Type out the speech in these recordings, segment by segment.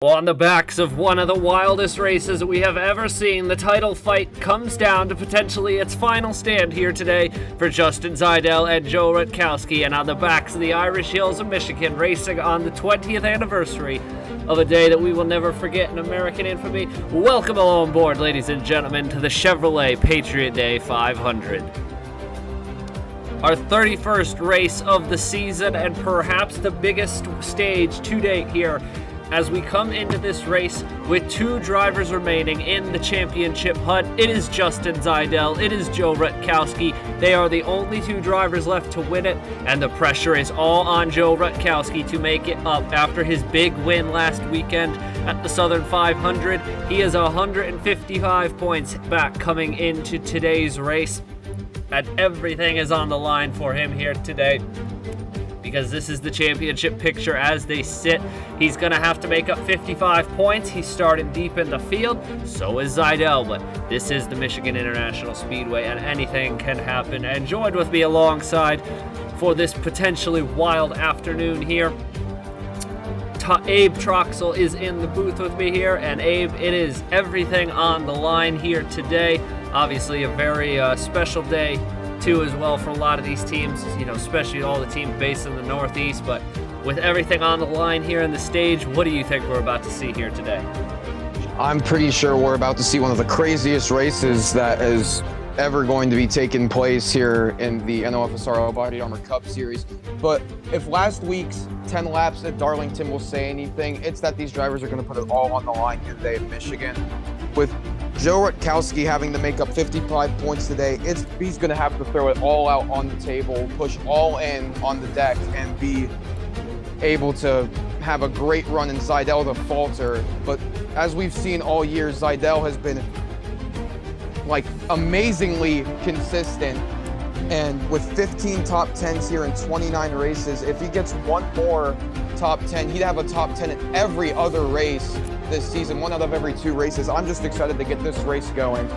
On the backs of one of the wildest races we have ever seen, the title fight comes down to potentially its final stand here today for Justin Zajdel and Joe Rut. And on the backs of the Irish Hills of Michigan, racing on the 20th anniversary of a day that we will never forget in American infamy. Welcome on board, ladies and gentlemen, to the Chevrolet Patriot Day 500. Our 31st race of the season and perhaps the biggest stage to date here as we come into this race with two drivers remaining in the championship hunt. It is Justin Zajdel, it is Joe Rut. They are the only two drivers left to win it, and the pressure is all on Joe Rut to make it up after his big win last weekend at the Southern 500. He is 155 points back coming into today's race, and everything is on the line for him here today, because this is the championship picture as they sit. He's going to have to make up 55 points. He's starting deep in the field. So is Zajdel, but this is the Michigan International Speedway, and anything can happen. And joined with me alongside for this potentially wild afternoon here, Abe Troxel is in the booth with me here. And Abe, it is everything on the line here today. Obviously a very special day too as well for a lot of these teams, especially all the teams based in the Northeast. But with everything on the line here in the stage, what do you think we're about to see here today? I'm pretty sure we're about to see one of the craziest races that is ever going to be taking place here in the NOFSRL Body Armor Cup Series. But if last week's 10 laps at Darlington will say anything, it's that these drivers are going to put it all on the line here today in Michigan. With Joe Rut having to make up 55 points today, he's going to have to throw it all out on the table, push all in on the deck, and be able to have a great run in Zajdel to falter. But as we've seen all year, Zajdel has been amazingly consistent, and with 15 top 10s here in 29 races, if he gets one more top 10, he'd have a top 10 in every other race this season, one out of every two races. I'm just excited to get this race going.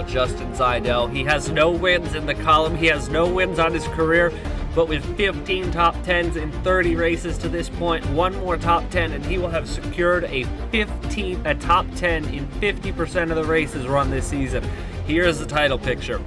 Justin Zajdel, he has no wins in the column, he has no wins on his career, but with 15 top 10s in 30 races to this point, one more top 10 and he will have secured a top 10 in 50% of the races run this season. Here's the title picture.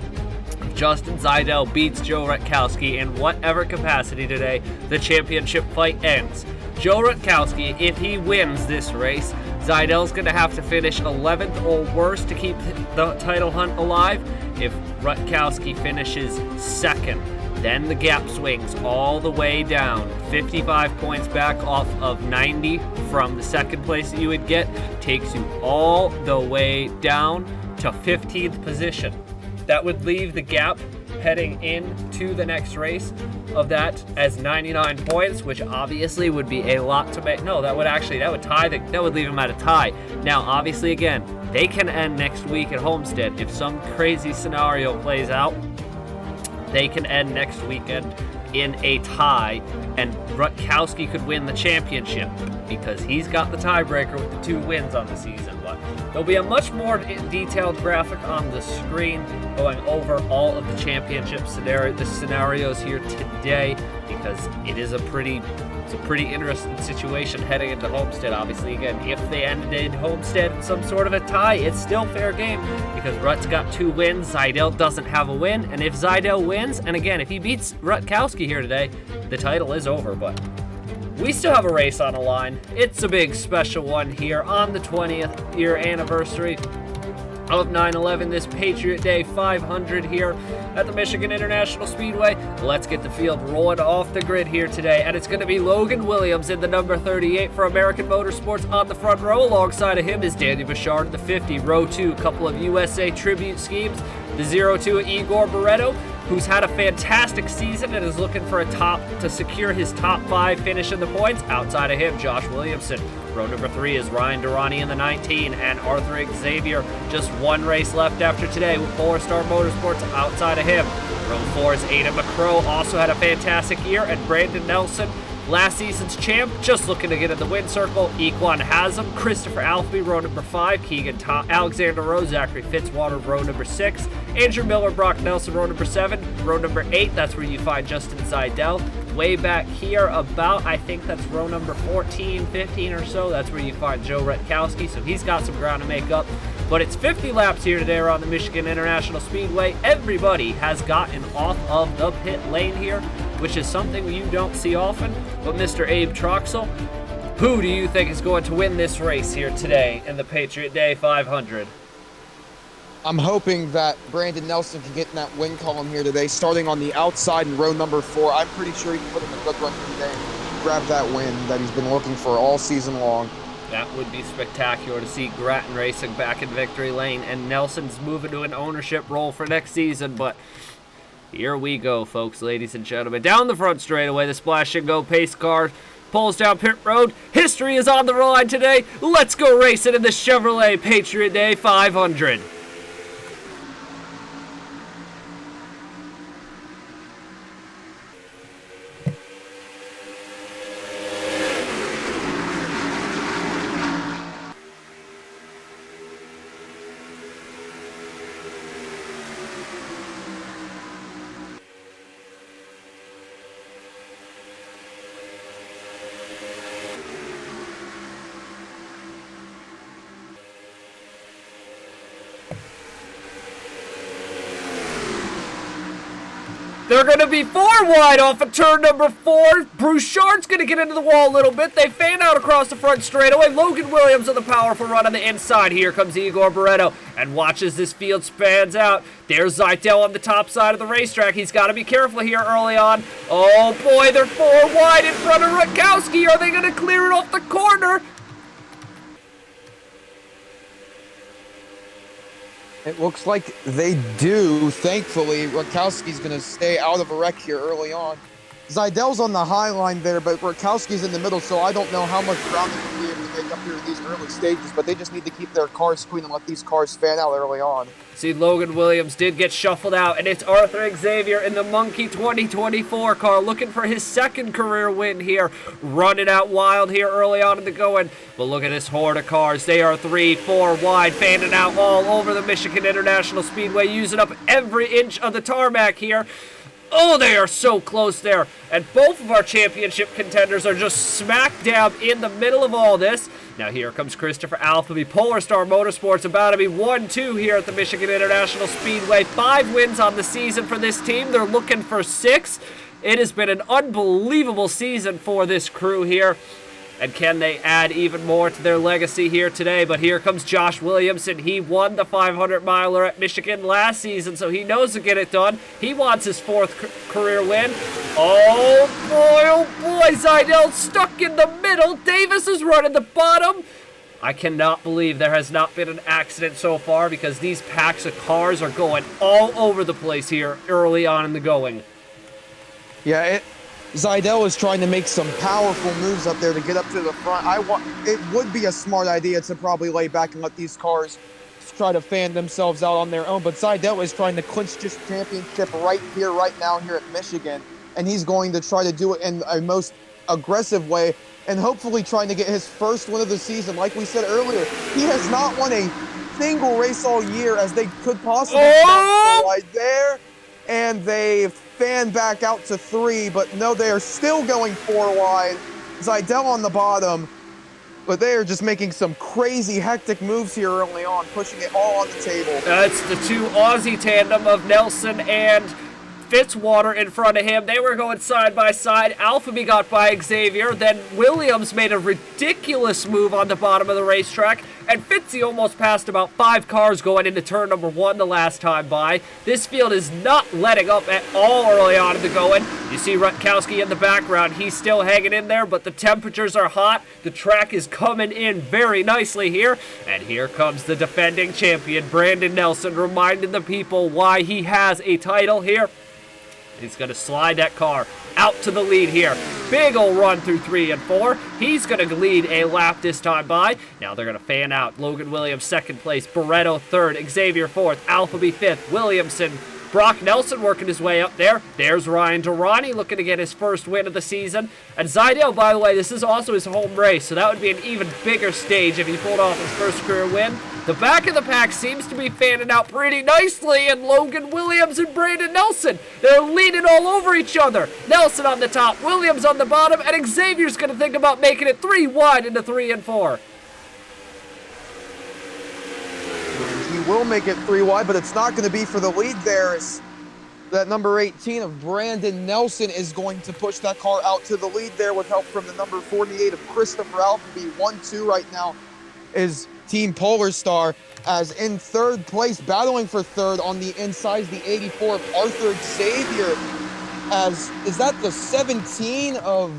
Justin Zajdel beats Joe Rut in whatever capacity today, the championship fight ends. Joe Rut, if he wins this race, Zajdel's going to have to finish 11th or worse to keep the title hunt alive. If Rut finishes second, then the gap swings all the way down. 55 points back off of 90 from the second place that you would get takes you all the way down to 15th position. That would leave the gap heading into the next race of that as 99 points, which obviously would be a lot to make. No, that would leave him at a tie. Now, obviously, again, they can end next week at Homestead. If some crazy scenario plays out, they can end next weekend in a tie, and Rutkowski could win the championship because he's got the tiebreaker with the 2 wins on the season. But there'll be a much more detailed graphic on the screen going over all of the championship scenarios here today, because it is a pretty interesting situation heading into Homestead. Obviously, again, if they ended Homestead in some sort of a tie, it's still fair game because Rut's got 2 wins, Zajdel doesn't have a win, and if Zajdel wins, and again, if he beats Rutkowski here today, the title is over. But we still have a race on the line. It's a big special one here on the 20th year anniversary of 9/11, this Patriot Day 500 here at the Michigan International Speedway. Let's get the field rolling off the grid here today, and it's going to be Logan Williams in the number 38 for American Motorsports on the front row. Alongside of him is Daniel Bouchard in the 50, row 2, a couple of USA tribute schemes. The 02 Igor Barreto, who's had a fantastic season and is looking for to secure his top 5 finish in the points. Outside of him, Josh Williamson. Row number 3 is Ryan Durrani in the 19, and Arthur Xavier. Just one race left after today with Polar Star Motorsports outside of him. Row 4 is Aiden McCrow, also had a fantastic year, and Brandon Nelson, last season's champ, just looking to get in the win circle. Equan Haslam, Christopher Alfie, row number 5, Keegan Alexander Rowe, Zachary Fitzwater, row number 6, Andrew Miller, Brock Nelson, row number 7, row number 8, that's where you find Justin Zajdel, way back here about, I think that's row number 14, 15 or so. That's where you find Joe Rut, so he's got some ground to make up. But it's 50 laps here today around the Michigan International Speedway. Everybody has gotten off of the pit lane here, which is something you don't see often. But Mr. Abe Troxel, who do you think is going to win this race here today in the Patriot Day 500? I'm hoping that Brandon Nelson can get in that win column here today, starting on the outside in row number 4. I'm pretty sure he can put in a good run today, grab that win that he's been looking for all season long. That would be spectacular to see Grattan Racing back in victory lane, and Nelson's moving to an ownership role for next season. But here we go, folks, ladies and gentlemen. Down the front straightaway, the Splash and Go pace car pulls down pit road. History is on the line today. Let's go racing in the Chevrolet Patriot Day 500. They're going to be 4 wide off of turn number 4. Bouchard's going to get into the wall a little bit. They fan out across the front straightaway. Logan Williams on the powerful run on the inside. Here comes Igor Barreto, and watch as this field spans out. There's Zajdel on the top side of the racetrack. He's got to be careful here early on. Oh boy, they're 4 wide in front of Rutkowski. Are they going to clear it off the corner? It looks like they do. Thankfully, Rutkowski's going to stay out of a wreck here early on. Zajdel's on the high line there, but Rutkowski's in the middle, so I don't know how much ground they can be able to make up here in these early stages, but they just need to keep their cars clean and let these cars fan out early on. See, Logan Williams did get shuffled out, and it's Arthur Xavier in the Monkey 2024 car looking for his 2nd career win here. Running out wild here early on in the going. But look at this horde of cars. They are 3, 4 wide, fanning out all over the Michigan International Speedway, using up every inch of the tarmac here. Oh, they are so close there. And both of our championship contenders are just smack dab in the middle of all this. Now here comes Christopher Alphaby. Polar Star Motorsports about to be 1-2 here at the Michigan International Speedway. 5 wins on the season for this team. They're looking for 6. It has been an unbelievable season for this crew here. And can they add even more to their legacy here today? But here comes Josh Williamson. He won the 500-miler at Michigan last season, so he knows to get it done. He wants his 4th career win. Oh boy, Zajdel stuck in the middle. Davis is running the bottom. I cannot believe there has not been an accident so far, because these packs of cars are going all over the place here early on in the going. Yeah, Zajdel is trying to make some powerful moves up there to get up to the front. It would be a smart idea to probably lay back and let these cars try to fan themselves out on their own. But Zajdel is trying to clinch this championship right now here at Michigan. And he's going to try to do it in a most aggressive way and hopefully trying to get his 1st win of the season. Like we said earlier, he has not won a single race all year, as they could possibly right there. And they fan back out to 3, but no, they are still going 4 wide. Zajdel on the bottom, but they are just making some crazy hectic moves here early on, pushing it all on the table. That's the 2 Aussie tandem of Nelson and Fitzwater in front of him. They were going side by side. Alphaby got by Xavier. Then Williams made a ridiculous move on the bottom of the racetrack. And Fitzy almost passed about 5 cars going into turn number 1 the last time by. This field is not letting up at all early on in the going. You see Rutkowski in the background. He's still hanging in there, but the temperatures are hot. The track is coming in very nicely here. And here comes the defending champion, Brandon Nelson, reminding the people why he has a title here. He's going to slide that car out to the lead here. Big ol' run through 3 and 4. He's going to lead a lap this time by. Now they're going to fan out. Logan Williams 2nd place. Barreto 3rd. Xavier 4th. Alphaby 5th. Williamson. Brock Nelson working his way up there. There's Ryan Durrani looking to get his 1st win of the season. And Zajdel, by the way, this is also his home race, so that would be an even bigger stage if he pulled off his 1st career win. The back of the pack seems to be fanning out pretty nicely, and Logan Williams and Brandon Nelson, they're leaning all over each other. Nelson on the top, Williams on the bottom, and Xavier's going to think about making it 3 wide into 3 and 4. He will make it 3 wide, but it's not going to be for the lead there. It's that number 18 of Brandon Nelson is going to push that car out to the lead there with help from the number 48 of Christopher Alphabet. 1-2 right now is Team Polar Star, as in third place, battling for third on the inside, the 84 of Arthur Xavier. As is that the 17 of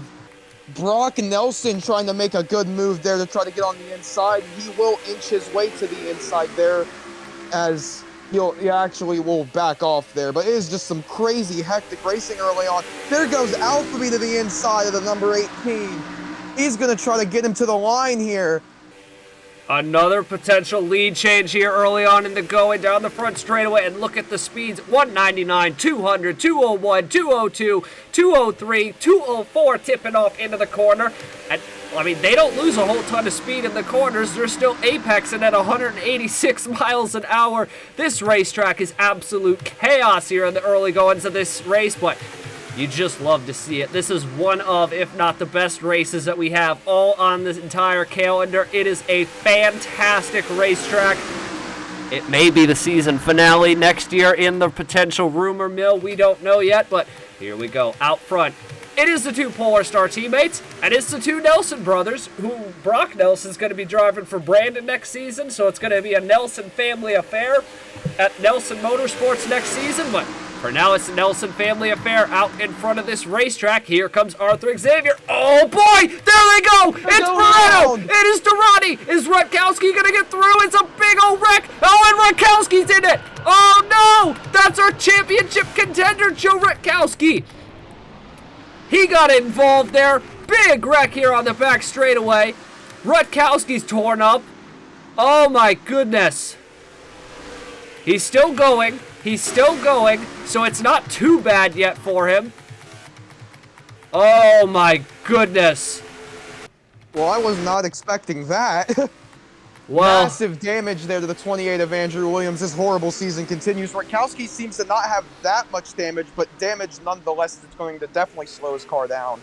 Brock Nelson trying to make a good move there to try to get on the inside. He will inch his way to the inside there, as he actually will back off there. But it is just some crazy hectic racing early on. There goes Alphabet to the inside of the number 18. He's going to try to get him to the line here. Another potential lead change here early on in the going down the front straightaway, and look at the speeds. 199, 200, 201, 202, 203, 204 tipping off into the corner. And I mean, they don't lose a whole ton of speed in the corners. They're still apexing at 186 miles an hour. This racetrack is absolute chaos here in the early goings of this race, but you just love to see it. This is one of, if not the best races that we have all on this entire calendar. It is a fantastic racetrack. It may be the season finale next year in the potential rumor mill. We don't know yet, but here we go. Out front, it is the 2 Polar Star teammates, and it's the 2 Nelson brothers, who Brock Nelson's going to be driving for Brandon next season, so it's going to be a Nelson family affair at Nelson Motorsports next season, but for now, it's the Nelson family affair out in front of this racetrack. Here comes Arthur Xavier. Oh, boy! There they go! It's Moretto! It is Durrani! Is Rutkowski going to get through? It's a big old wreck! Oh, and Rutkowski's in it! Oh, no! That's our championship contender, Joe Rutkowski. He got involved there. Big wreck here on the back straightaway. Rutkowski's torn up. Oh, my goodness. He's still going. He's still going, so it's not too bad yet for him. Oh my goodness. Well, I was not expecting that. Well, massive damage there to the 28 of Andrew Williams. This horrible season continues. Rutkowski seems to not have that much damage, but damage nonetheless that's going to definitely slow his car down.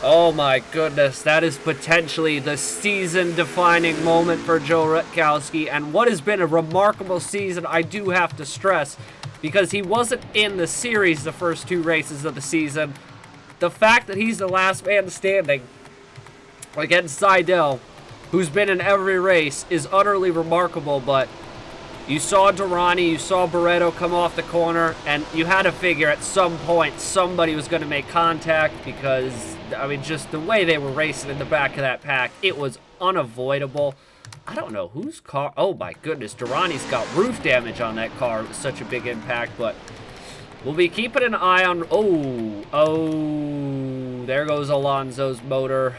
oh my goodness, that is potentially the season-defining moment for Joe Rutkowski, and what has been a remarkable season, I do have to stress, because he wasn't in the series the first 2 races of the season. The fact that he's the last man standing against Zajdel, who's been in every race, is utterly remarkable, but you saw Durrani, you saw Barretto come off the corner, and you had to figure at some point somebody was going to make contact because, I mean, just the way they were racing in the back of that pack, it was unavoidable. I don't know whose car. Oh, my goodness. Durrani's got roof damage on that car. It was such a big impact, but we'll be keeping an eye on. Oh, there goes Alonso's motor.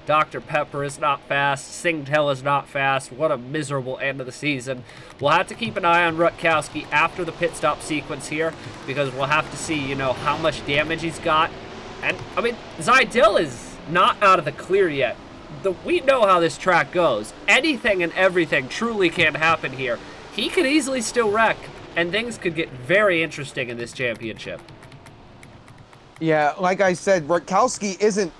Dr. Pepper is not fast. Singtel is not fast. What a miserable end of the season. We'll have to keep an eye on Rutkowski after the pit stop sequence here, because we'll have to see, you know, how much damage he's got. And, I mean, Zajdel is not out of the clear yet. We know how this track goes. Anything and everything truly can happen here. He could easily still wreck, and things could get very interesting in this championship. Yeah, like I said, Rutkowski isn't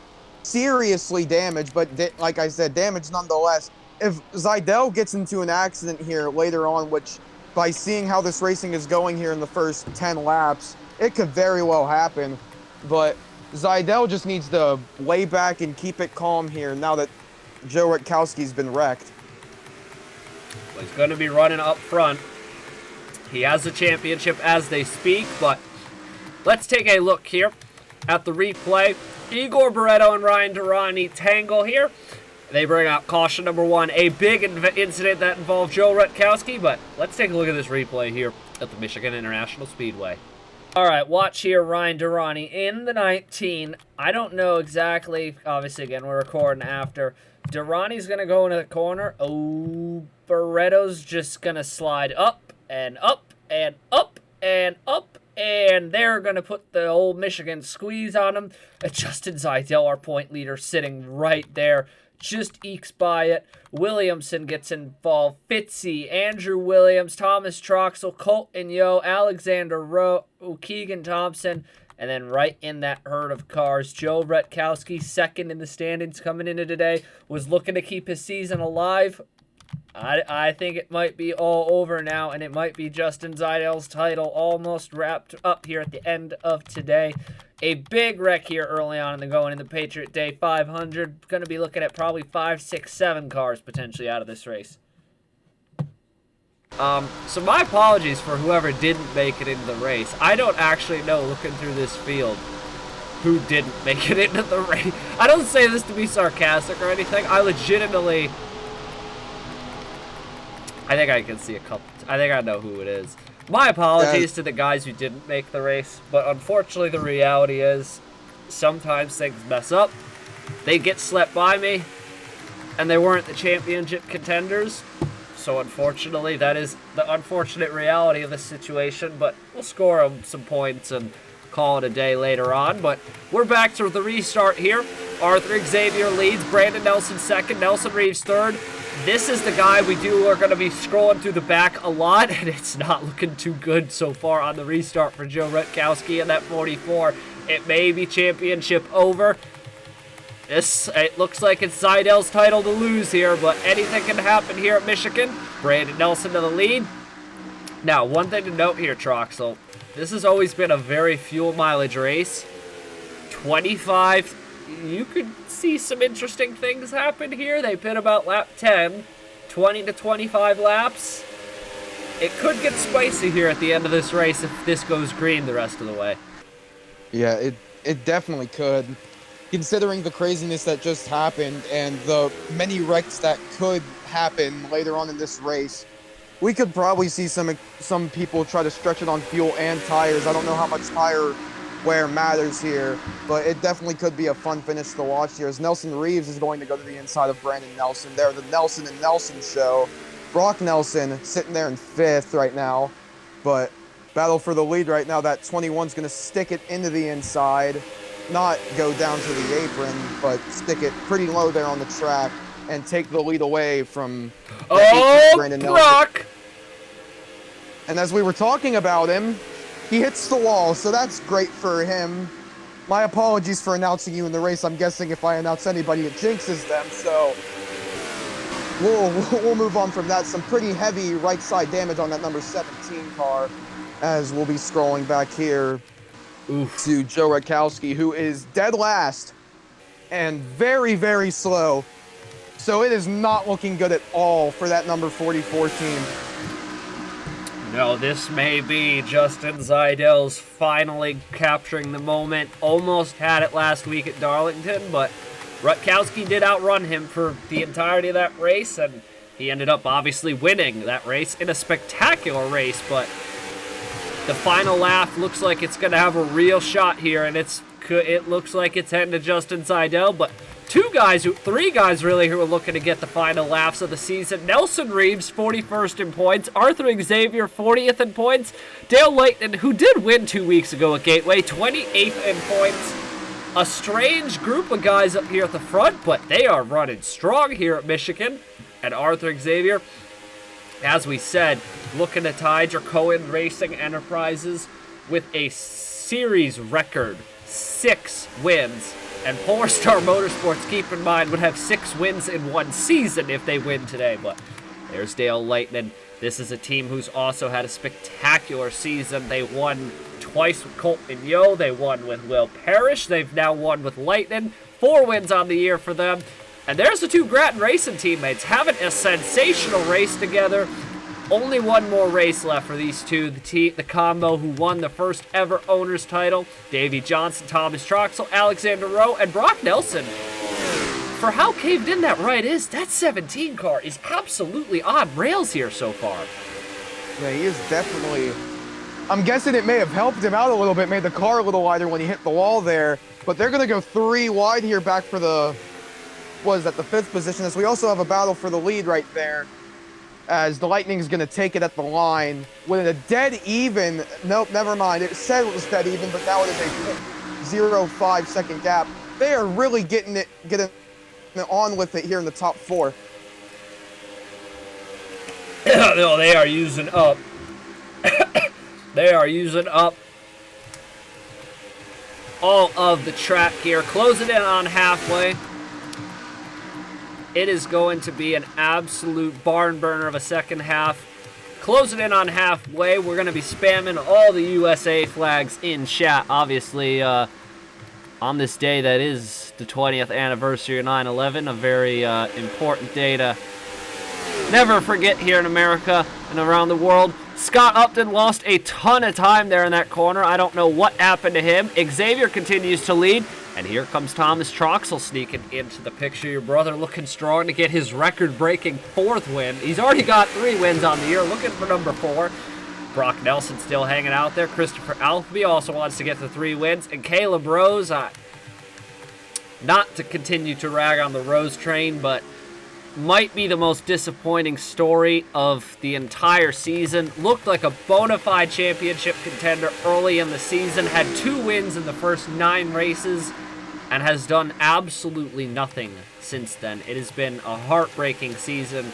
seriously damaged, but like I said, damaged nonetheless. If Zajdel gets into an accident here later on, which by seeing how this racing is going here in the first 10 laps, it could very well happen. But Zajdel just needs to lay back and keep it calm here now that Joe Rutkowski's been wrecked. Well, he's going to be running up front. He has the championship as they speak, but let's take a look here at the replay. Igor Barretto and Ryan Durrani tangle here. They bring out caution number 1, a big incident that involved Joe Rutkowski, but let's take a look at this replay here at the Michigan International Speedway. All right, watch here, Ryan Durrani in the 19. I don't know exactly. Obviously, again, we're recording after. Durrani's going to go into the corner. Oh, Barretto's just going to slide up and up and up and up. And they're going to put the old Michigan squeeze on him. Justin Zajdel, our point leader, sitting right there. just ekes by it. Williamson gets involved. Fitzy, Andrew Williams, Thomas Troxel, Colton Yo, Alexander Rowe, Keegan Thompson, and then right in that herd of cars, Joe Rut, second in the standings coming into today, was looking to keep his season alive. I think it might be all over now, and it might be Justin Zajdel's title almost wrapped up here at the end of today. A big wreck here early on in the going in the Patriot Day 500. Going to be looking at probably 5, 6, 7 cars potentially out of this race. So my apologies for whoever didn't make it into the race. I don't actually know, looking through this field, who didn't make it into the race. I don't say this to be sarcastic or anything. I legitimately... I think I can see a couple. I think I know who it is. My apologies to the guys who didn't make the race, but unfortunately the reality is sometimes things mess up. They get slept by me, and they weren't the championship contenders. So unfortunately, that is the unfortunate reality of the situation, but we'll score them some points and call it a day later on. But we're back to the restart here. Arthur Xavier leads, Brandon Nelson second, Nelson Reeves third. This is the guy we are going to be scrolling through the back a lot, and it's not looking too good so far on the restart for Joe Rutkowski in that 44. It may be championship over. It looks like it's Zajdel's title to lose here, but anything can happen here at Michigan. Brandon Nelson to the lead. Now, one thing to note here, Troxel. This has always been a very fuel mileage race. 25, you could see some interesting things happen here. They pit about lap 10, 20 to 25 laps. It could get spicy here at the end of this race if this goes green the rest of the way. Yeah, it definitely could. Considering the craziness that just happened and the many wrecks that could happen later on in this race, we could probably see some people try to stretch it on fuel and tires. I don't know how much tire wear matters here, but it definitely could be a fun finish to watch here as Nelson Reeves is going to go to the inside of Brandon Nelson. They're the Nelson and Nelson show. Brock Nelson sitting there in 5th right now, but battle for the lead right now. That 21's going to stick it into the inside, not go down to the apron, but stick it pretty low there on the track and take the lead away from Brandon Nelson. Brock! And as we were talking about him, he hits the wall, so that's great for him. My apologies for announcing you in the race. I'm guessing if I announce anybody, it jinxes them, so we'll move on from that. Some pretty heavy right side damage on that number 17 car as we'll be scrolling back here to Joe Rutkowski, who is dead last and very, very slow. So it is not looking good at all for that number 44 team. No, this may be Justin Zajdel's finally capturing the moment. Almost had it last week at Darlington, but Rutkowski did outrun him for the entirety of that race, and he ended up obviously winning that race in a spectacular race, but the final lap looks like it's going to have a real shot here, and it looks like it's heading to Justin Zajdel, but three guys really who are looking to get the final laps of the season. Nelson Reeves, 41st in points. Arthur Xavier, 40th in points. Dale Leighton, who did win 2 weeks ago at Gateway, 28th in points. A strange group of guys up here at the front, but they are running strong here at Michigan. And Arthur Xavier, as we said, looking to tie Dracoan Racing Enterprises with a series record 6 wins. And Polestar Motorsports, keep in mind, would have 6 wins in one season if they win today. But there's Dale Leighton. This is a team who's also had a spectacular season. They won twice with Colton Yo. They won with Will Parrish. They've now won with Leighton. 4 wins on the year for them. And there's the 2 Grattan Racing teammates having a sensational race together. Only one more race left for these two, the combo who won the first ever owner's title. Davey Johnson, Thomas Troxel, Alexander Rowe, and Brock Nelson. For how caved in that ride is, that 17 car is absolutely on rails here so far. Yeah, he is definitely... I'm guessing it may have helped him out a little bit, made the car a little wider when he hit the wall there. But they're going to go 3 wide here back for the... was at the 5th position, as we also have a battle for the lead right there, as the Lightning is going to take it at the line with a dead even. Nope, never mind. It said it was dead even, but now it is a 0.05 second gap. They are really getting on with it here in the top 4. No, they are using up. They are using up all of the track here. Closing in on halfway. It is going to be an absolute barn burner of a second half. Closing in on halfway, we're going to be spamming all the USA flags in chat, obviously, on this day that is the 20th anniversary of 9/11, a very important day to never forget here in America and around the world. Scott Upton lost a ton of time there in that corner. I don't know what happened to him. Xavier continues to lead. And here comes Thomas Troxel sneaking into the picture. Your brother looking strong to get his record-breaking 4th win. He's already got 3 wins on the year, looking for number 4. Brock Nelson still hanging out there. Christopher Alfby also wants to get to 3 wins. And Caleb Rose, not to continue to rag on the Rose train, but might be the most disappointing story of the entire season. Looked like a bona fide championship contender early in the season. Had 2 wins in the first 9 races and has done absolutely nothing since then. It has been a heartbreaking season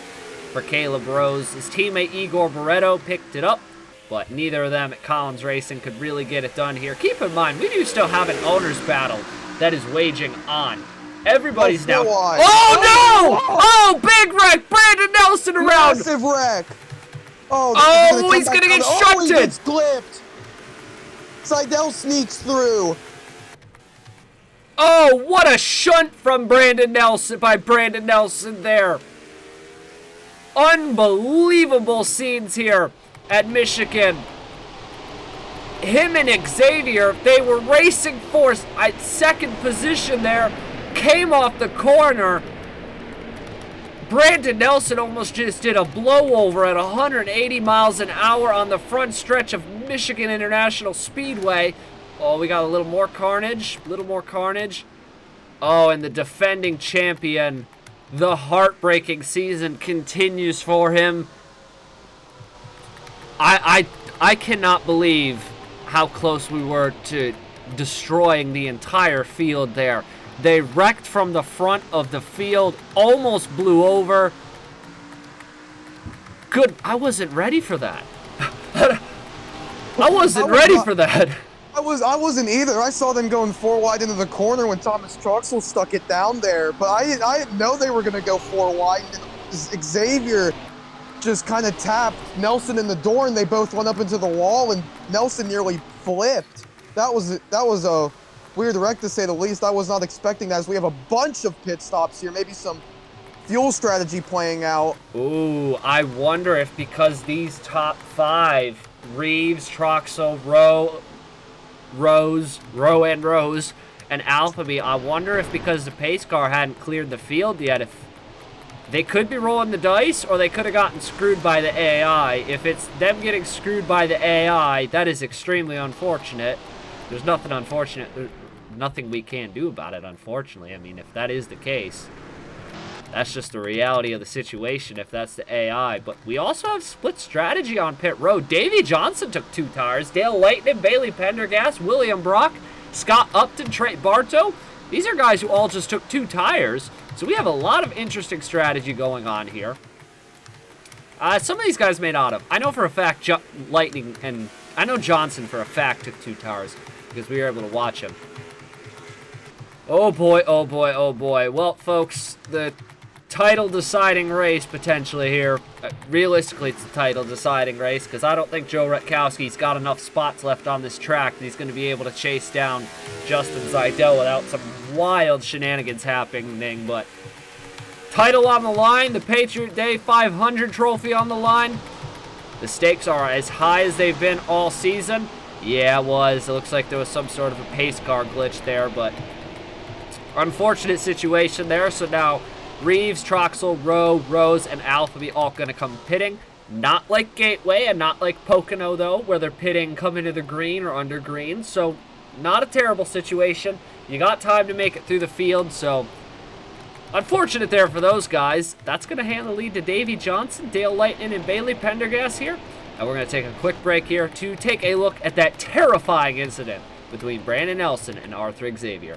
for Caleb Rose. His teammate Igor Barreto picked it up, but neither of them at Collins Racing could really get it done here. Keep in mind, we do still have an owner's battle that is waging on. Everybody's now. Oh no! Oh, big wreck! Brandon Nelson around. Massive wreck. Oh, he's gonna get shunted. He gets clipped. Zajdel sneaks through. Oh, what a shunt from Brandon Nelson by Brandon Nelson there. Unbelievable scenes here at Michigan. Him and Xavier, they were racing for second position there. Came off the corner. Brandon Nelson almost just did a blowover at 180 miles an hour on the front stretch of Michigan International Speedway. Oh, we got a little more carnage. Oh, and the defending champion, the heartbreaking season continues for him. I cannot believe how close we were to destroying the entire field there. They wrecked from the front of the field, almost blew over. Good, I wasn't ready for that. I wasn't ready for that. I wasn't either. I saw them going 4 wide into the corner when Thomas Troxel stuck it down there, but I didn't know they were going to go 4 wide. And Xavier just kind of tapped Nelson in the door, and they both went up into the wall, and Nelson nearly flipped. That was a weird wreck, to say the least. I was not expecting that, as we have a bunch of pit stops here. Maybe some fuel strategy playing out. Ooh, I wonder if because these top 5, Reeves, Troxel, Rose, and Alphaby, I wonder if because the pace car hadn't cleared the field yet, if they could be rolling the dice, or they could have gotten screwed by the AI. If it's them getting screwed by the AI, that is extremely unfortunate. There's nothing unfortunate. There's nothing we can do about it, unfortunately. I mean, if that is the case, that's just the reality of the situation if that's the AI. But we also have split strategy on pit road. Davey Johnson took 2 tires. Dale Leighton, Bailey Pendergast, William Brock, Scott Upton, Trey Bartow. These are guys who all just took 2 tires. So we have a lot of interesting strategy going on here. Some of these guys may not have. I know for a fact Lightning and I know Johnson for a fact took 2 tires because we were able to watch him. Oh boy, oh boy, oh boy. Well, folks, the title deciding race potentially here. Realistically, it's a title deciding race because I don't think Joe Rutkowski's got enough spots left on this track that he's going to be able to chase down Justin Zajdel without some wild shenanigans happening. But title on the line, the Patriot Day 500 trophy on the line. The stakes are as high as they've been all season. Yeah, it was. It looks like there was some sort of a pace car glitch there, but unfortunate situation there. So now Reeves, Troxel, Rose, and Alphaby all going to come pitting. Not like Gateway and not like Pocono, though, where they're pitting coming to the green or under green. So not a terrible situation. You got time to make it through the field, so unfortunate there for those guys. That's going to hand the lead to Davey Johnson, Dale Lightning, and Bailey Pendergast here. And we're going to take a quick break here to take a look at that terrifying incident between Brandon Nelson and Arthur Xavier.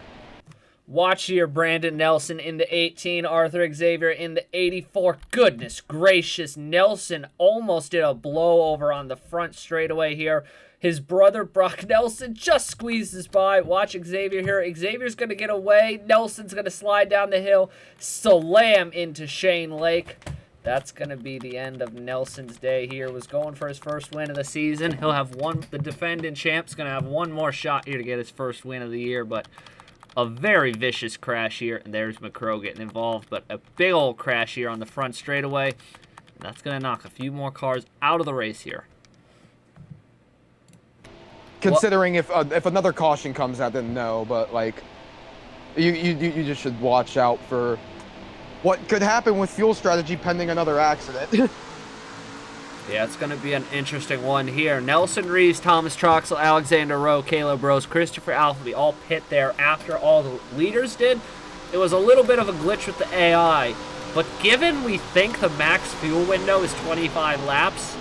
Watch here, Brandon Nelson in the 18, Arthur Xavier in the 84. Goodness gracious, Nelson almost did a blowover on the front straightaway here. His brother, Brock Nelson, just squeezes by. Watch Xavier here. Xavier's going to get away. Nelson's going to slide down the hill. Slam into Shane Lake. That's going to be the end of Nelson's day here. Was going for his first win of the season. He'll have one. The defending champ's going to have one more shot here to get his first win of the year, but a very vicious crash here, and there's McCrow getting involved, but a big old crash here on the front straightaway. That's going to knock a few more cars out of the race here. Considering if another caution comes out, then no, but like you just should watch out for what could happen with fuel strategy pending another accident. Yeah, it's going to be an interesting one here. Nelson Reeves, Thomas Troxel, Alexander Rowe, Caleb Rose, Christopher Alphaby all pit there after all the leaders did. It was a little bit of a glitch with the AI, but given we think the max fuel window is 25 laps,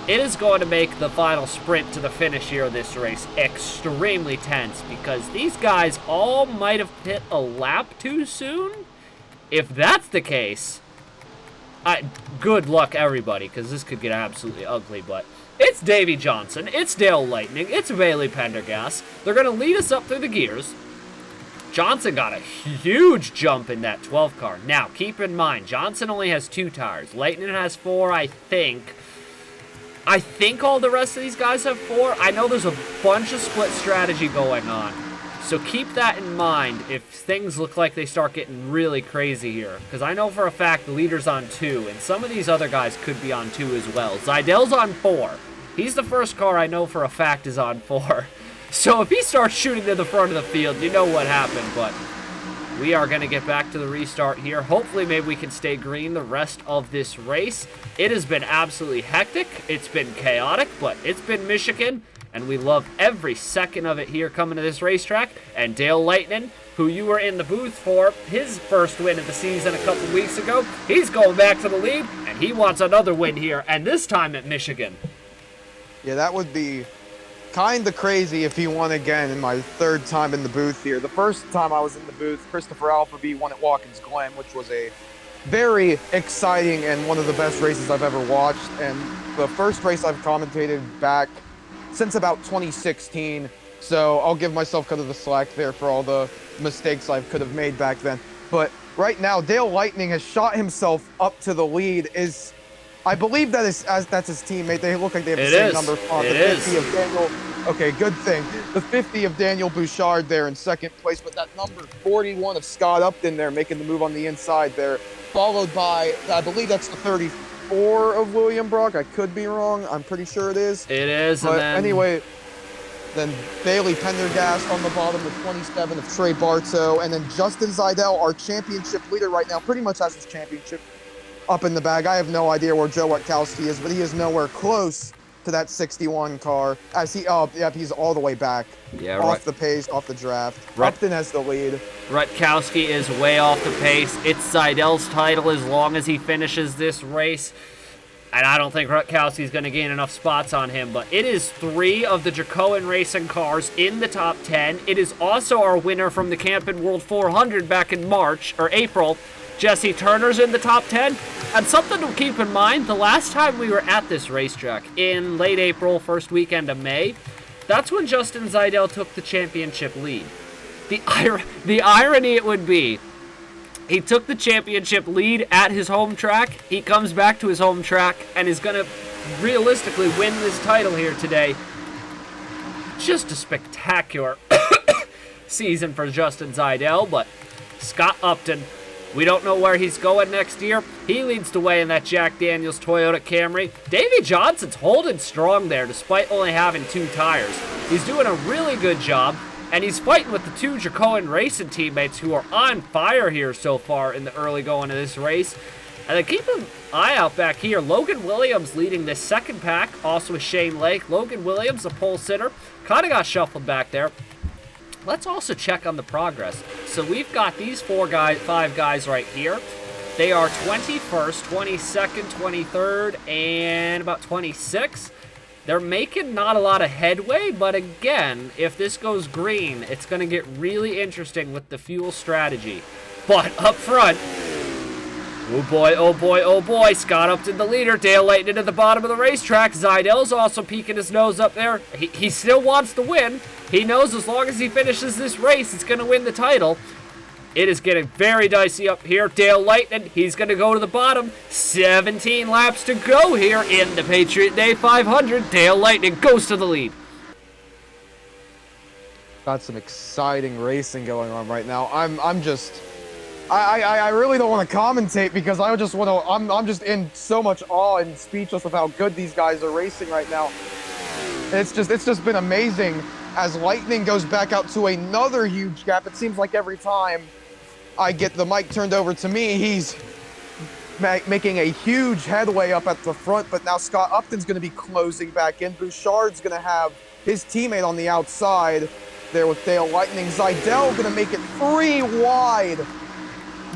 it is going to make the final sprint to the finish here of this race extremely tense, because these guys all might have hit a lap too soon. If that's the case, good luck, everybody, because this could get absolutely ugly, but it's Davey Johnson, it's Dale Lightning, it's Bailey Pendergast. They're going to lead us up through the gears. Johnson got a huge jump in that 12 car. Now, keep in mind, Johnson only has 2 tires. Lightning has 4, I think. I think all the rest of these guys have 4. I know there's a bunch of split strategy going on. So keep that in mind if things look like they start getting really crazy here. Because I know for a fact the leader's on 2, and some of these other guys could be on 2 as well. Zajdel's on 4. He's the first car I know for a fact is on 4. So if he starts shooting to the front of the field, you know what happened. But we are going to get back to the restart here. Hopefully maybe we can stay green the rest of this race. It has been absolutely hectic. It's been chaotic, but it's been Michigan. And we love every second of it here coming to this racetrack. And Dale Lightning, who you were in the booth for, his first win of the season a couple weeks ago, he's going back to the lead, and he wants another win here, and this time at Michigan. Yeah, that would be kind of crazy if he won again in my 3rd time in the booth here. The first time I was in the booth, Christopher Alphaby won at Watkins Glen, which was a very exciting and one of the best races I've ever watched. And the first race I've commentated back since about 2016, so I'll give myself kind of the slack there for all the mistakes I could have made back then. But right now, Dale Lightning has shot himself up to the lead. I believe that's his teammate. They look like they have the same number. The 50 of Daniel. Okay, good thing. The 50 of Daniel Bouchard there in 2nd place, but that number 41 of Scott Upton there making the move on the inside there, followed by, I believe that's the 34 of William Brock. I could be wrong. I'm pretty sure it is. It is. But and then anyway, then Bailey Pendergast on the bottom with 27 of Trey Bartow, and then Justin Zajdel, our championship leader right now, pretty much has his championship up in the bag. I have no idea where Joe Rutkowski is, but he is nowhere close to that 61 car. As he's all the way back. Yeah, off the pace, off the draft. Upton has the lead. Rutkowski is way off the pace. It's Zajdel's title as long as he finishes this race. And I don't think Rutkowski is going to gain enough spots on him, but it is 3 of the Jacoan Racing cars in the top 10. It is also our winner from the Camping World 400 back in March, or April. Jesse Turner's in the top 10. And something to keep in mind, the last time we were at this racetrack, in late April, first weekend of May, that's when Justin Zajdel took the championship lead. The irony it would be, he took the championship lead at his home track. He comes back to his home track and is going to realistically win this title here today. Just a spectacular season for Justin Zajdel, but Scott Upton, we don't know where he's going next year. He leads the way in that Jack Daniels Toyota Camry. Davey Johnson's holding strong there despite only having 2 tires. He's doing a really good job. And he's fighting with the 2 Jacoan Racing teammates who are on fire here so far in the early going of this race. And then keep an eye out back here. Logan Williams leading this 2nd pack, also with Shane Lake. Logan Williams, the pole sitter, kind of got shuffled back there. Let's also check on the progress. So we've got these 5 guys right here. They are 21st, 22nd, 23rd, and about 26th. They're making not a lot of headway, but again, if this goes green, it's going to get really interesting with the fuel strategy. But up front, oh boy, oh boy, oh boy, Scott Upton the leader, Dale Layton at the bottom of the racetrack. Zajdel's also peeking his nose up there. He still wants to win. He knows as long as he finishes this race, it's going to win the title. It is getting very dicey up here. Dale Layton, he's going to go to the bottom. 17 laps to go here in the Patriot Day 500. Dale Layton goes to the lead. Got some exciting racing going on right now. I really don't want to commentate because I just want to. I'm just in so much awe and speechless with how good these guys are racing right now. It's just been amazing as Lightning goes back out to another huge gap. It seems like every time I get the mic turned over to me, he's making a huge headway up at the front, but now Scott Upton's going to be closing back in. Bouchard's going to have his teammate on the outside there with Dale Lightning. Zajdel going to make it 3 wide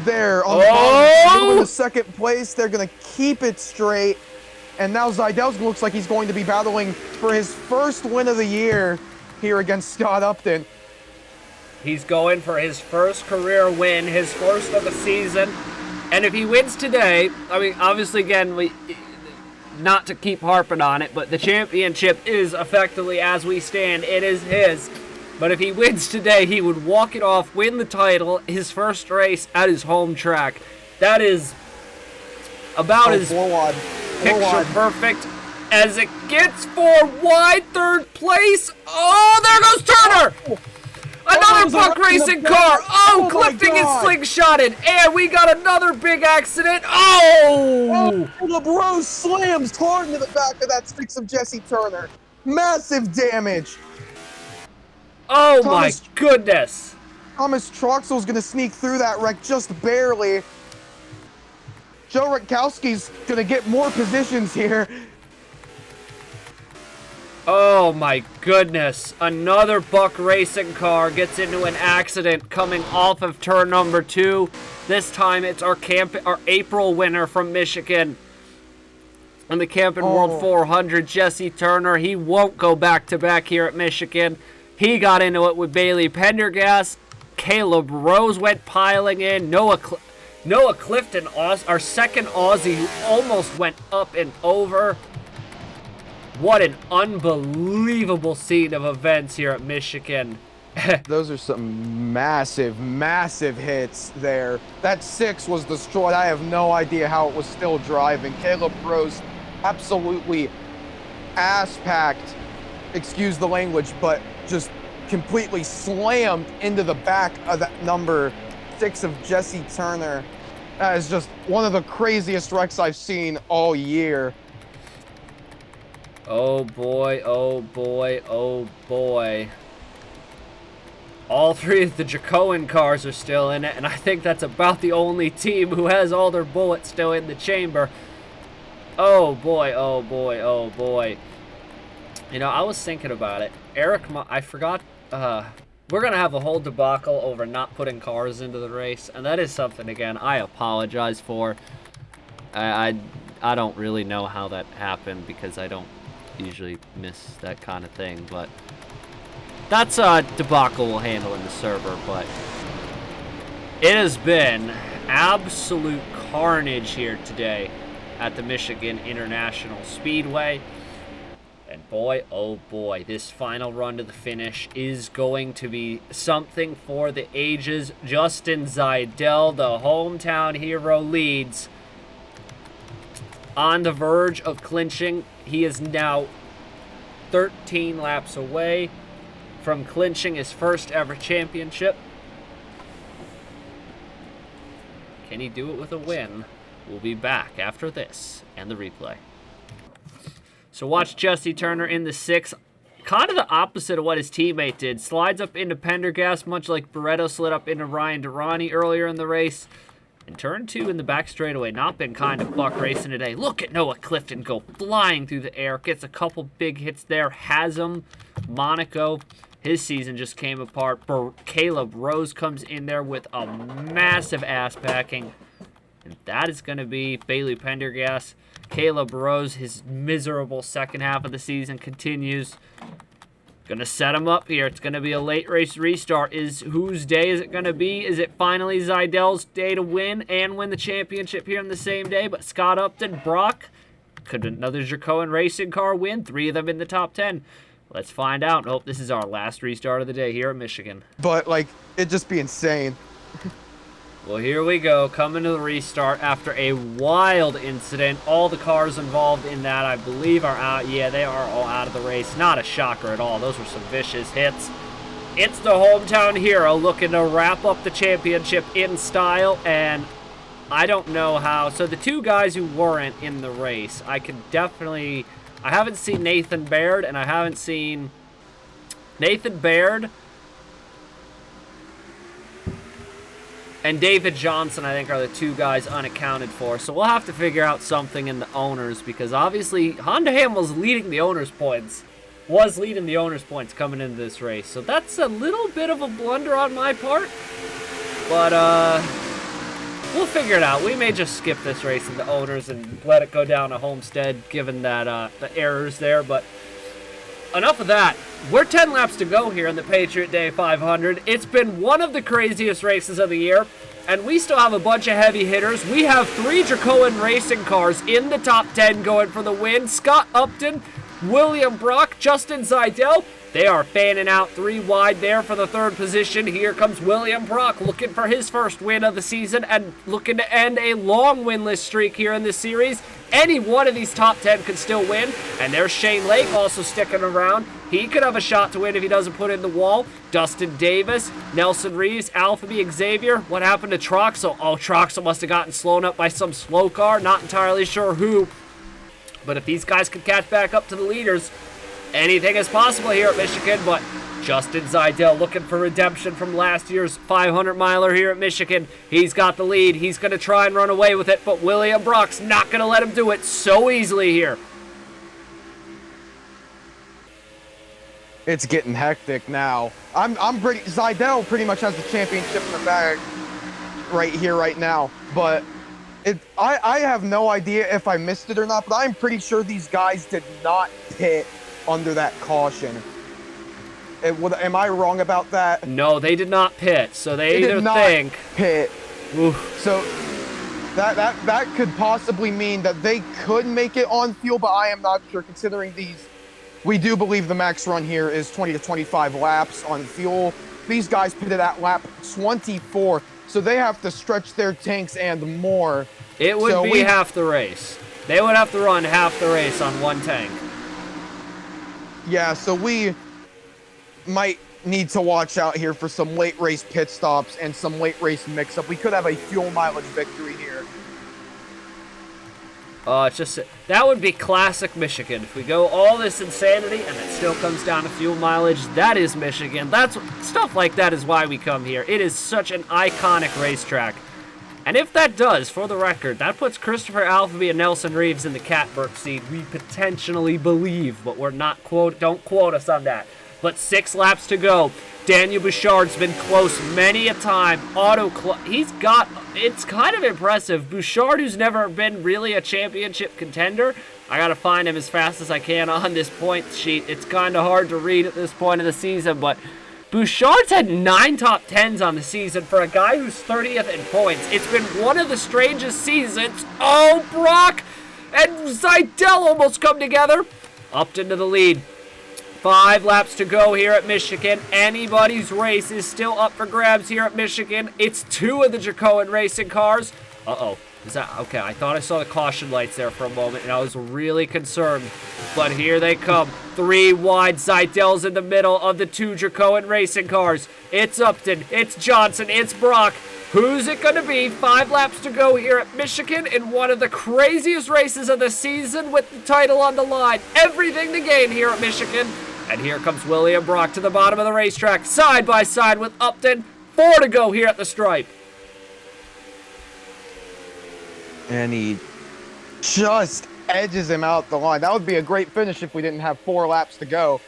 there on the bottom in the second place. They're going to keep it straight, and now Zajdel looks like he's going to be battling for his first win of the year here against Scott Upton. He's going for his first career win, his first of the season. And if he wins today, I mean, obviously, again, not to keep harping on it, but the championship is effectively, as we stand, it is his. But if he wins today, he would walk it off, win the title, his first race at his home track. That is about as picture perfect as it gets for wide third place. Oh, there goes Turner! Another Buck Racing car! Oh, Clifton gets slingshotted! And we got another big accident! Oh! Philip Rose slams hard into the back of that six of Jesse Turner. Massive damage! Oh my goodness! Thomas Troxell's gonna sneak through that wreck just barely. Joe Rutkowski's gonna get more positions here. Oh my goodness. Another Buck Racing car gets into an accident coming off of turn number 2. This time it's our April winner from Michigan. In the Camping World 400, Jesse Turner. He won't go back-to-back here at Michigan. He got into it with Bailey Pendergast. Caleb Rose went piling in. Noah Clifton, our second Aussie, who almost went up and over. What an unbelievable scene of events here at Michigan. Those are some massive, massive hits there. That 6 was destroyed. I have no idea how it was still driving. Caleb Rose absolutely ass-packed, excuse the language, but just completely slammed into the back of that number 6 of Jesse Turner. That is just one of the craziest wrecks I've seen all year. Oh boy, oh boy, oh boy. All 3 of the Jacoan cars are still in it, and I think that's about the only team who has all their bullets still in the chamber. Oh boy, oh boy, oh boy. You know, I was thinking about it. I forgot, we're going to have a whole debacle over not putting cars into the race, and that is something, again, I apologize for. I don't really know how that happened because I don't usually miss that kind of thing, but that's a debacle we'll handle in the server. But it has been absolute carnage here today at the Michigan International Speedway, and boy, oh boy, this final run to the finish is going to be something for the ages. Justin Zajdel, the hometown hero, leads on the verge of clinching. He is now 13 laps away from clinching his first ever championship. Can he do it with a win? We'll be back after this and the replay. So watch Jesse Turner in the 6. Kind of the opposite of what his teammate did. Slides up into Pendergast, much like Barretto slid up into Ryan Durrani earlier in the race. And turn 2 in the back straightaway, not been kind of Buck racing today. Look at Noah Clifton go flying through the air. Gets a couple big hits there. Has him. Monaco, his season just came apart. Caleb Rose comes in there with a massive ass packing. And that is going to be Bailey Pendergast. Caleb Rose, his miserable second half of the season continues. Going to set him up here. It's going to be a late race restart. Whose day is it going to be? Is it finally Zajdel's day to win and win the championship here on the same day? But Scott Upton, Brock, could another Dracoan racing car win? 3 of them in the top 10. Let's find out. Nope, this is our last restart of the day here at Michigan. But, like, it'd just be insane. Well, here we go, coming to the restart after a wild incident. All the cars involved in that, I believe, are out. Yeah, they are all out of the race. Not a shocker at all. Those were some vicious hits. It's the hometown hero looking to wrap up the championship in style, and I don't know how. So the 2 guys who weren't in the race, I haven't seen Nathan Baird, and I haven't seen Nathan Baird and David Johnson, I think, are the 2 guys unaccounted for. So we'll have to figure out something in the owners, because obviously Honda Ham was leading the owners' points. Coming into this race. So that's a little bit of a blunder on my part. But we'll figure it out. We may just skip this race in the owners and let it go down to Homestead, given that the errors there. But enough of that. We're 10 laps to go here in the Patriot Day 500. It's been one of the craziest races of the year, and we still have a bunch of heavy hitters. We have 3 Dracoan racing cars in the top 10 going for the win. Scott Upton, William Brock, Justin Zajdel. They are fanning out 3 wide there for the 3rd position. Here comes William Brock looking for his first win of the season and looking to end a long winless streak here in this series. Any one of these top 10 could still win. And there's Shane Lake also sticking around. He could have a shot to win if he doesn't put in the wall. Dustin Davis, Nelson Reeves, Alphabet Xavier. What happened to Troxel? Oh, Troxel must have gotten slown up by some slow car. Not entirely sure who. But if these guys could catch back up to the leaders, anything is possible here at Michigan. But Justin Zajdel looking for redemption from last year's 500-miler here at Michigan. He's got the lead. He's going to try and run away with it, but William Brock's not going to let him do it so easily here. It's getting hectic now. Zajdel pretty much has the championship in the bag right here, right now. But I have no idea if I missed it or not, but I'm pretty sure these guys did not pit under that caution. Am I wrong about that? No, they did not pit, so they either did not think pit. Oof. So that could possibly mean that they could make it on fuel, but I am not sure, considering these. We do believe the max run here is 20 to 25 laps on fuel. These guys pitted at lap 24, so they have to stretch their tanks and more. It would be half the race. They would have to run half the race on one tank. Yeah, so we might need to watch out here for some late race pit stops and some late race mix-up. We could have a fuel mileage victory here. It's just, that would be classic Michigan. If we go all this insanity and it still comes down to fuel mileage, that is Michigan. Stuff like that is why we come here. It is such an iconic racetrack. And if that does, for the record, that puts Christopher Alphabet and Nelson Reeves in the catbird seat, we potentially believe, but we're not don't quote us on that. But 6 laps to go. Daniel Bouchard's been close many a time. It's kind of impressive. Bouchard, who's never been really a championship contender, I gotta find him as fast as I can on this point sheet. It's kind of hard to read at this point of the season, but Bouchard's had 9 top 10s on the season for a guy who's 30th in points. It's been one of the strangest seasons. Oh, Brock and Zajdel almost come together. Upton to the lead. 5 laps to go here at Michigan. Anybody's race is still up for grabs here at Michigan. It's 2 of the Dracoan racing cars. Uh-oh. Is that okay? I thought I saw the caution lights there for a moment, and I was really concerned. But here they come. 3 wide. Zajdel's in the middle of the 2 Dracoan racing cars. It's Upton. It's Johnson. It's Brock. Who's it going to be? 5 laps to go here at Michigan in one of the craziest races of the season with the title on the line. Everything to gain here at Michigan. And here comes William Brock to the bottom of the racetrack, side by side with Upton. 4 to go here at the stripe. And he just edges him out the line. That would be a great finish if we didn't have 4 laps to go.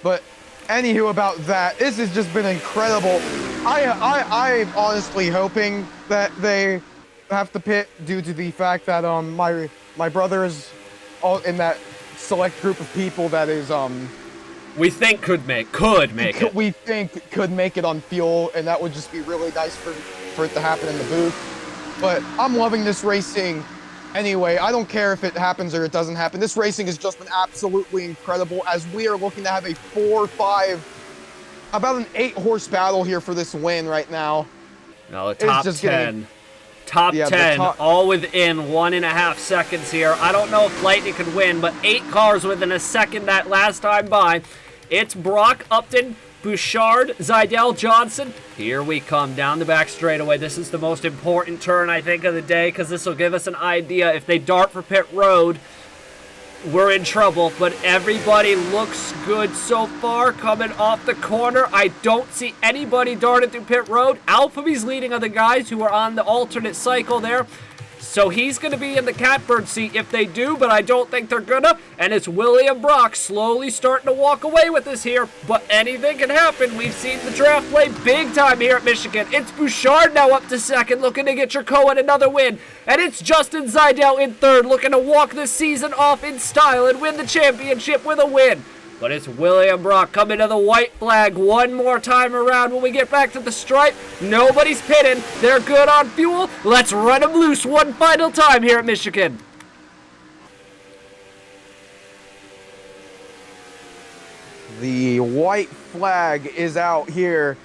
But anywho about that, this has just been incredible. I'm honestly hoping that they have to pit due to the fact that my brother is all in that select group of people that is we think could make it. We think could make it on fuel, and that would just be really nice for it to happen in the booth. But I'm loving this racing anyway. I don't care if it happens or it doesn't happen. This racing has just been absolutely incredible as we are looking to have a 4-5, about an 8-horse battle here for this win right now. No, the top 10. Top 10, all within 1.5 seconds here. I don't know if Lightning could win, but 8 cars within a second that last time by. It's Brock, Upton, Bouchard, Zajdel, Johnson. Here we come down the back straightaway. This is the most important turn, I think, of the day, because this will give us an idea. If they dart for pit road, we're in trouble, but everybody looks good so far coming off the corner. I don't see anybody darting through pit road. Alphabee's leading other guys who are on the alternate cycle there. So he's going to be in the catbird seat if they do, but I don't think they're gonna. And it's William Brock slowly starting to walk away with this here, but anything can happen. We've seen the draft play big time here at Michigan. It's Bouchard now up to second, looking to get Jacoa another win. And it's Justin Zajdel in third, looking to walk this season off in style and win the championship with a win. But it's William Brock coming to the white flag one more time around when we get back to the stripe. Nobody's pitting. They're good on fuel. Let's run them loose one final time here at Michigan. The white flag is out here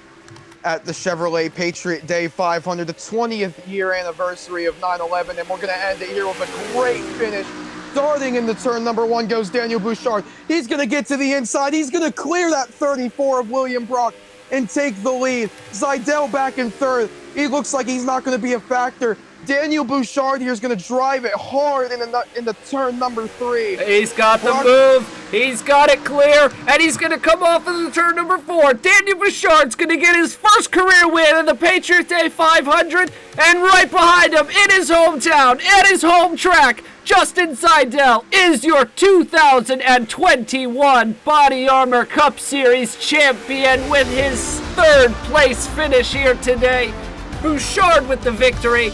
at the Chevrolet Patriot Day 500, the 20th year anniversary of 9/11, and we're going to end it here with a great finish. Starting into turn number 1 goes Daniel Bouchard. He's going to get to the inside. He's going to clear that 34 of William Brock and take the lead. Zajdel back in third. He looks like he's not going to be a factor. Daniel Bouchard here is going to drive it hard into turn number 3. He's got the move. He's got it clear, and he's going to come off of the turn number 4. Daniel Bouchard's going to get his first career win in the Patriot Day 500, and right behind him, in his hometown, at his home track, Justin Zajdel is your 2021 Body Armor Cup Series champion with his 3rd place finish here today. Bouchard with the victory,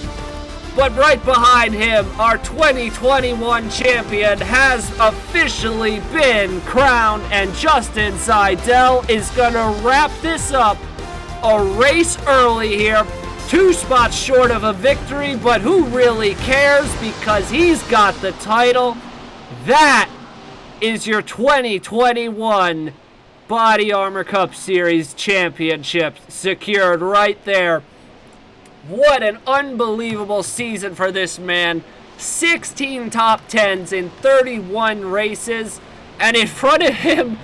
but right behind him, our 2021 champion has officially been crowned, and Justin Zajdel is gonna wrap this up a race early here. 2 spots short of a victory, but who really cares because he's got the title. That is your 2021 Body Armor Cup Series championship secured right there. What an unbelievable season for this man. 16 top 10s in 31 races, and in front of him,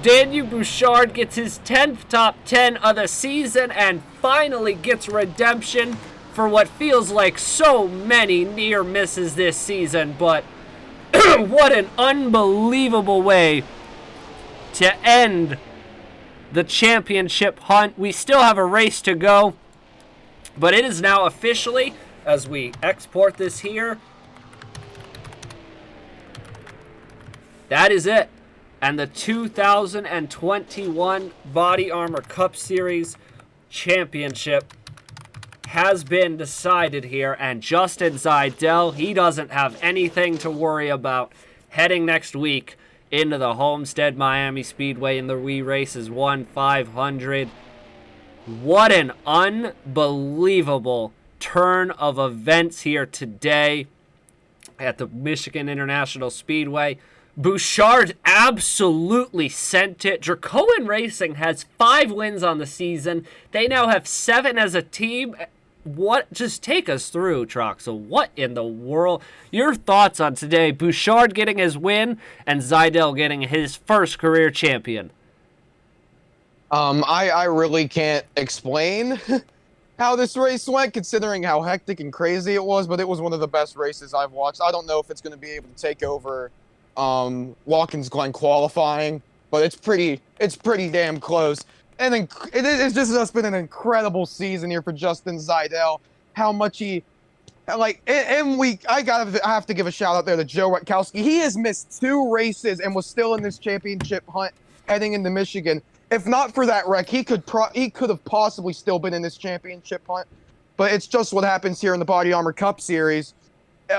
Daniel Bouchard gets his 10th top 10 of the season and finally gets redemption for what feels like so many near misses this season. But what an unbelievable way to end the championship hunt. We still have a race to go, but it is now officially, as we export this here, that is it. And the 2021 Body Armor Cup Series Championship has been decided here. And Justin Zajdel, he doesn't have anything to worry about heading next week into the Homestead Miami Speedway in the Wii Races 1-500. What an unbelievable turn of events here today at the Michigan International Speedway. Bouchard absolutely sent it. Dracoan Racing has 5 wins on the season. They now have 7 as a team. What? Just take us through, Troxel. What in the world? Your thoughts on today? Bouchard getting his win and Zajdel getting his first career champion. I really can't explain how this race went, considering how hectic and crazy it was, but it was one of the best races I've watched. I don't know if it's going to be able to take over Watkins Glen qualifying, but it's pretty damn close. And then it's just been an incredible season here for Justin Zajdel. How much I have to give a shout out there to Joe Rut. He has missed 2 races and was still in this championship hunt heading into Michigan. If not for that wreck, he could have possibly still been in this championship hunt. but it's just what happens here in the Body Armor Cup Series.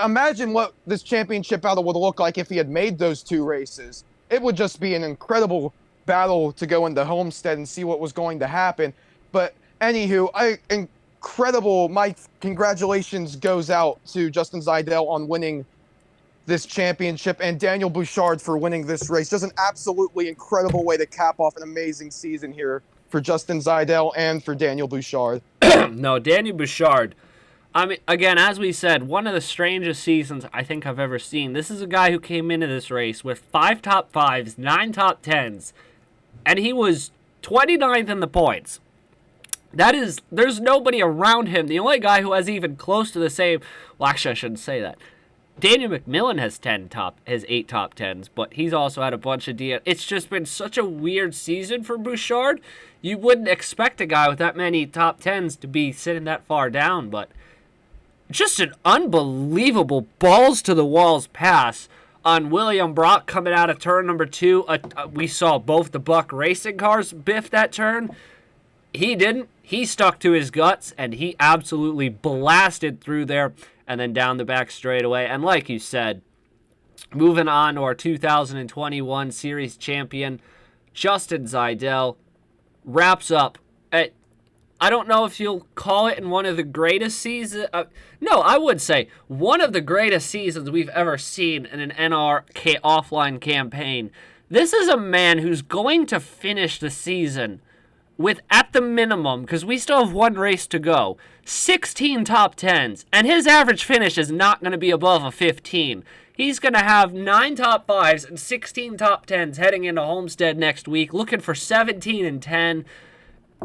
Imagine what this championship battle would look like if he had made those 2 races. It would just be an incredible battle to go into Homestead and see what was going to happen. But anywho, incredible. My congratulations goes out to Justin Zajdel on winning this championship and Daniel Bouchard for winning this race. Just an absolutely incredible way to cap off an amazing season here for Justin Zajdel and for Daniel Bouchard. No, Daniel Bouchard. I mean, again, as we said, one of the strangest seasons I think I've ever seen. This is a guy who came into this race with 5 top 5s, 9 top 10s, and he was 29th in the points. There's nobody around him. The only guy who has even close to the same, well, actually, I shouldn't say that. Daniel McMillan has 8 top 10s, but he's also had a bunch of DNFs. It's just been such a weird season for Bouchard. You wouldn't expect a guy with that many top 10s to be sitting that far down, but just an unbelievable balls-to-the-walls pass on William Brock coming out of turn number 2. We saw both the Buck Racing cars biff that turn. He didn't. He stuck to his guts, and he absolutely blasted through there and then down the back straightaway. And like you said, moving on to our 2021 Series champion, Justin Zajdel, wraps up at, I don't know if you'll call it in one of the greatest seasons. No, I would say one of the greatest seasons we've ever seen in an NRK offline campaign. This is a man who's going to finish the season with, at the minimum, because we still have 1 race to go, 16 top 10s, and his average finish is not going to be above a 15. He's going to have 9 top 5s and 16 top 10s heading into Homestead next week, looking for 17 and 10.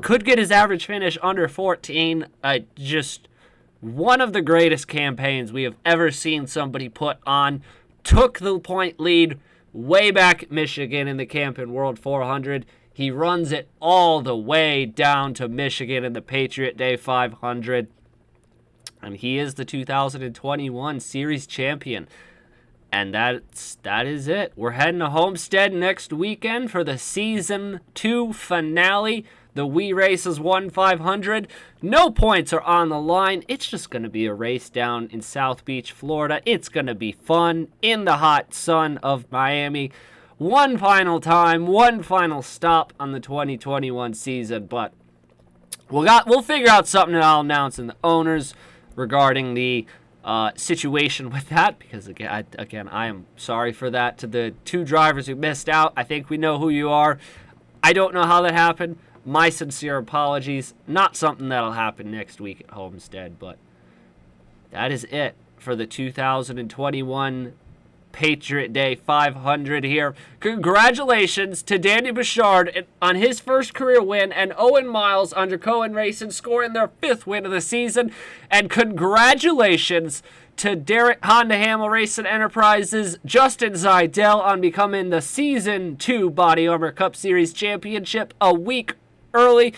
Could get his average finish under 14. Just one of the greatest campaigns we have ever seen somebody put on. Took the point lead way back at Michigan in the Camping World 400. He runs it all the way down to Michigan in the Patriot Day 500. And he is the 2021 Series champion. And that is it. We're heading to Homestead next weekend for the Season 2 finale. The We Races 1-500. No points are on the line. It's just going to be a race down in South Beach, Florida. It's going to be fun in the hot sun of Miami. One final time, one final stop on the 2021 season, but we'll figure out something that I'll announce in the owners regarding the situation with that, because again, I am sorry for that to the 2 drivers who missed out. I think we know who you are. I don't know how that happened. My sincere apologies. Not something that'll happen next week at Homestead, but that is it for the 2021 Patriot Day 500 here. Congratulations to Danny Bouchard on his first career win, and Owen Miles under Cohen Racing scoring their 5th win of the season. And congratulations to Derek Honda Hamill Racing Enterprises, Justin Zajdel on becoming the Season 2 Body Armor Cup Series Championship a week early.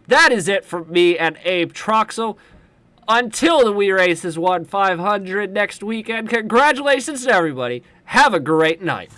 That is it from me and Abe Troxel. Until the We Races 1-500 next weekend, congratulations to everybody. Have a great night.